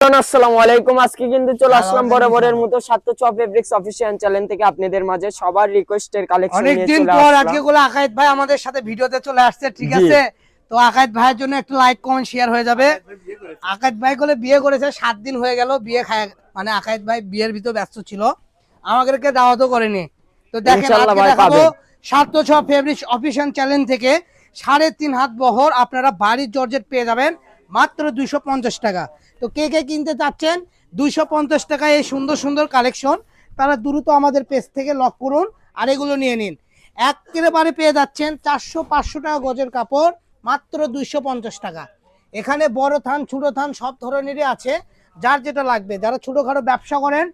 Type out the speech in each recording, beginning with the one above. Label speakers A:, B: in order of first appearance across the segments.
A: আসসালামু আলাইকুম। আজকে কিন্তু চলে আসলাম বরাবরের মতো সাতচা ফেব্রিক্স অফিশিয়াল চ্যানেল থেকে আপনাদের মাঝে সবার রিকোয়েস্টের কালেকশন নিয়ে
B: অনেকদিন
A: চলে
B: পর
A: আসলাম।
B: আজকে গুলো আকাইদ ভাই আমাদের সাথে ভিডিওতে চলে আসছে, ঠিক আছে? তো আকাইদ ভাইয়ের জন্য একটু লাইক কমেন্ট শেয়ার হয়ে যাবে। আকাইদ ভাই বলে বিয়ে করেছে, 7 দিন হয়ে গেল বিয়ে খায়, মানে আকাইদ ভাই বিয়ের ভিতর ব্যস্ত ছিল, আমাদেরকে দাওয়াতও করেনি। তো দেখেন
A: ইনশাআল্লাহ
B: আজকে
A: ভাই
B: দেখাবো
A: পাবেন।
B: সাতচা ফেব্রিক্স অফিশিয়াল চ্যানেল থেকে 3.5 হাত বহর আপনারা বাড়ির জর্জেট পেয়ে যাবেন মাত্র 250 টাকা। তো কে কে কিনতে চাচ্ছেন 250 টাকায় এই সুন্দর সুন্দর কালেকশন, তারা দ্রুত আমাদের পেজ থেকে লক করুন আর এগুলো নিয়ে নিন। একেবারে পেয়ে যাচ্ছেন 400-500 টাকা গজের কাপড় মাত্র 250 টাকা। এখানে বড় থান ছোট থান সব ধরনেরই আছে, যার যেটা লাগবে। যারা ছোটোখাটো ব্যবসা করেন,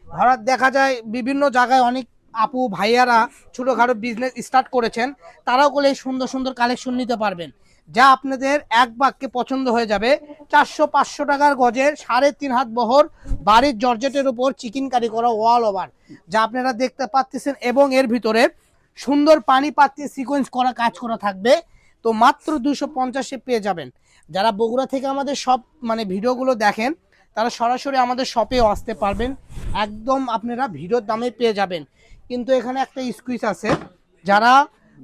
B: ধরা দেখা যায় বিভিন্ন জায়গায় অনেক আপু ভাইয়ারা ছোটোখাটো বিজনেস স্টার্ট করেছেন, তারাও বলে এই সুন্দর সুন্দর কালেকশন নিতে পারবেন, যা আপনাদের এক বাক্যে পছন্দ হয়ে যাবে। 400-500 টাকার গজের 3.5 হাত বহর বাড়ির জর্জেটের উপর চিকেন কারি করা ওয়াল ওভার, যা আপনারা দেখতে পাচ্ছেন, এবং এর ভিতরে সুন্দর পানি পাত্রে সিকোয়েন্স করা কাজ করা থাকবে। তো মাত্র 250-এ পেয়ে যাবেন। যারা বগুড়া থেকে আমাদের সব মানে ভিডিওগুলো দেখেন, তারা সরাসরি আমাদের শপেও আসতে পারবেন, একদম আপনারা ভিডিওর দামে পেয়ে যাবেন। কিন্তু এখানে একটা স্কুইজ আছে, যারা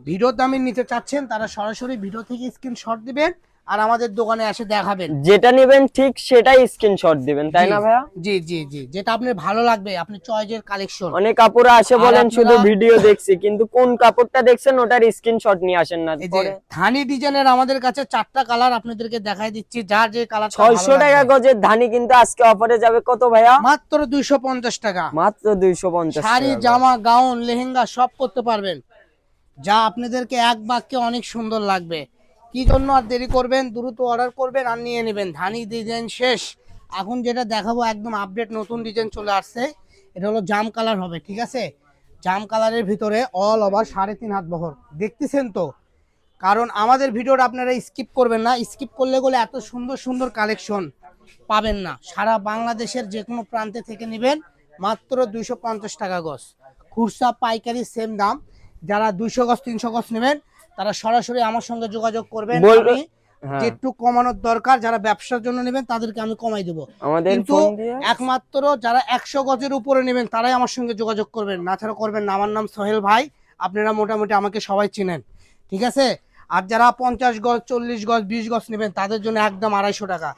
B: ভিডিওর দামে নিতে চাচ্ছেন তারা সরাসরি ভিডিও থেকে স্ক্রিনশট দিবেন আর আমাদের দোকানে এসে দেখাবেন,
A: যেটা নেবেন ঠিক সেটাই স্ক্রিনশট দিবেন, তাই না ভাইয়া?
B: জি জি জি, যেটা আপনার ভালো লাগবে, আপনি চয়েসের কালেকশন।
A: অনেক কাপড় আসে বলেন শুধু ভিডিও দেখছি, কিন্তু কোন কাপড়টা দেখছেন ওটার স্ক্রিনশট নিয়ে আসেন না। পরে
B: ধানি ডিজাইনের আমাদের কাছে 4টা কালার আপনাদেরকে দেখাই দিচ্ছি, যার যে কালার
A: 600 টাকা গজের ধানি কিন্তু আজকে অফারে যাবে কত ভাইয়া?
B: মাত্র 250 টাকা।
A: মাত্র 250
B: শাড়ি
A: টাকা।
B: জামা গাউন লেহেঙ্গা সব করতে পারবেন, যা আপনাদেরকে এক বাক্যে অনেক সুন্দর লাগবে। কি জন্য আর দেরি করবেন, দ্রুত অর্ডার করবেন আর নিয়ে নেবেন। ধানি ডিজাইন শেষ, এখন যেটা দেখাবো একদম আপডেট নতুন ডিজাইন চলে আসছে। এটা হলো জাম কালার হবে, ঠিক আছে? জাম কালারের ভিতরে অল ওভার 3.5 হাত বহর, দেখতেছেন তো? কারণ আমাদের ভিডিওটা আপনারা স্কিপ করবেন না, স্কিপ করলে গেলে এত সুন্দর সুন্দর কালেকশন পাবেন না। সারা বাংলাদেশের যে কোনো প্রান্তে থেকে নেবেন মাত্র 250 টাকা গজ, খুচরা পাইকারি সেম দাম। যারা 200 গজ 300 গজ নেবেন তারা সরাসরি আমার সঙ্গে যোগাযোগ করবেন, আমি যেটু কমানোর দরকার যারা ব্যবসার জন্য নেবেন তাদেরকে আমি কমাই দেবো। কিন্তু একমাত্র যারা 100 গজের উপরে নেবেন তারাই আমার সঙ্গে যোগাযোগ করবেন, না ছাড়া করবেন না। আমার নাম সোহেল ভাই, আপনারা মোটামুটি আমাকে সবাই চিনেন, ঠিক আছে? আর যারা 50 গজ 40 গজ 20 গজ নেবেন তাদের জন্য একদম 250 টাকা।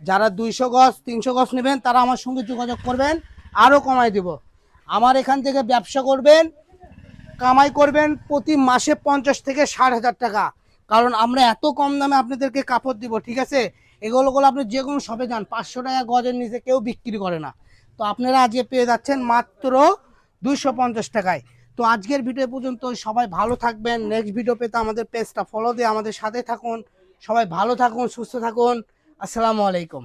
B: যারা 200 গজ 300 গজ নেবেন তারা আমার সঙ্গে যোগাযোগ করবেন, আরও কমাই দেব। আমার এখান থেকে ব্যবসা করবেন, কামাই করবেন প্রতি মাসে 50 থেকে 60,000 টাকা, কারণ আমরা এত কম দামে আপনাদেরকে কাপড় দিব, ঠিক আছে? এগুলো আপনি যে কোনো শপে যান 500 টাকা গজের নিচে কেউ বিক্রি করে না। তো আপনারা আজকে পেয়ে যাচ্ছেন মাত্র 250 টাকায়। তো আজকের ভিডিও পর্যন্ত, সবাই ভালো থাকবেন। নেক্সট ভিডিও পেতে আমাদের পেজটা ফলো দিয়ে আমাদের সাথে থাকুন। সবাই ভালো থাকুন, সুস্থ থাকুন। আসসালামু আলাইকুম।